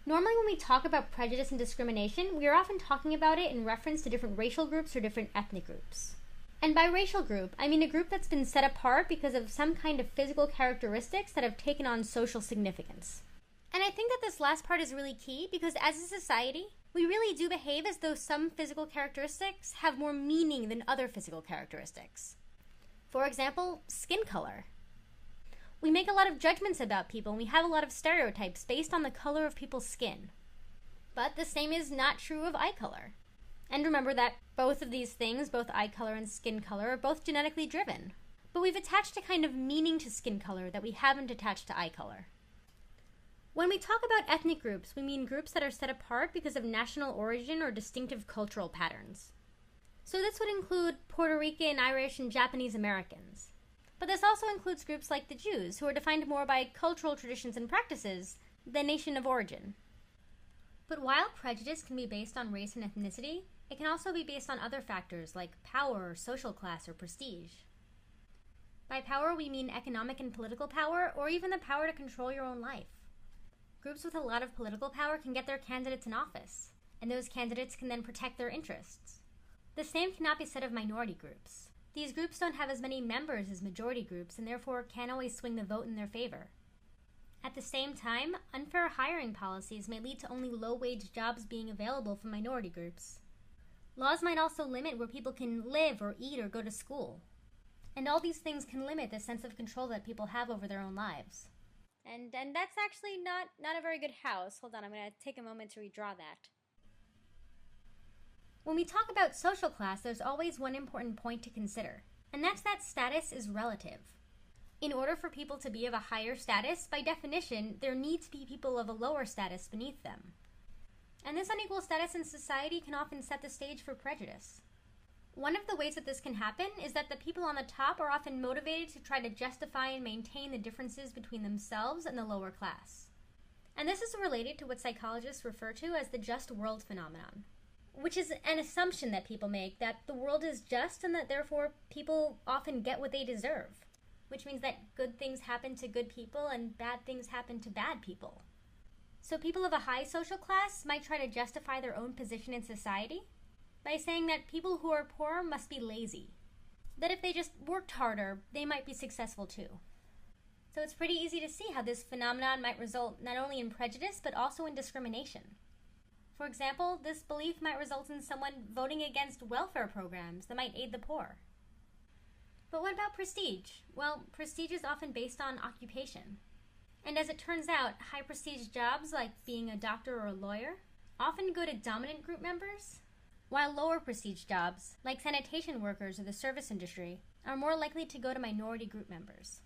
Normally when we talk about prejudice and discrimination, we are often talking about it in reference to different racial groups or different ethnic groups. And by racial group, I mean a group that's been set apart because of some kind of physical characteristics that have taken on social significance. And I think that this last part is really key because as a society, we really do behave as though some physical characteristics have more meaning than other physical characteristics. For example, skin color. We make a lot of judgments about people and we have a lot of stereotypes based on the color of people's skin. But the same is not true of eye color. And remember that both of these things, both eye color and skin color, are both genetically driven. But we've attached a kind of meaning to skin color that we haven't attached to eye color. When we talk about ethnic groups, we mean groups that are set apart because of national origin or distinctive cultural patterns. So this would include Puerto Rican, Irish, and Japanese Americans. But this also includes groups like the Jews, who are defined more by cultural traditions and practices than nation of origin. But while prejudice can be based on race and ethnicity, it can also be based on other factors like power, social class, or prestige. By power, we mean economic and political power, or even the power to control your own life. Groups with a lot of political power can get their candidates in office, and those candidates can then protect their interests. The same cannot be said of minority groups. These groups don't have as many members as majority groups, and therefore can't always swing the vote in their favor. At the same time, unfair hiring policies may lead to only low-wage jobs being available for minority groups. Laws might also limit where people can live or eat or go to school. And all these things can limit the sense of control that people have over their own lives. And that's actually not a very good house. Hold on, I'm going to take a moment to redraw that. When we talk about social class, there's always one important point to consider, and that's that status is relative. In order for people to be of a higher status, by definition, there need to be people of a lower status beneath them. And this unequal status in society can often set the stage for prejudice. One of the ways that this can happen is that the people on the top are often motivated to try to justify and maintain the differences between themselves and the lower class. And this is related to what psychologists refer to as the just world phenomenon, which is an assumption that people make that the world is just and that therefore people often get what they deserve, which means that good things happen to good people and bad things happen to bad people. So people of a high social class might try to justify their own position in society by saying that people who are poor must be lazy, that if they just worked harder, they might be successful too. So it's pretty easy to see how this phenomenon might result not only in prejudice, but also in discrimination. For example, this belief might result in someone voting against welfare programs that might aid the poor. But what about prestige? Well, prestige is often based on occupation. And as it turns out, high prestige jobs like being a doctor or a lawyer often go to dominant group members, while lower prestige jobs like sanitation workers or the service industry are more likely to go to minority group members.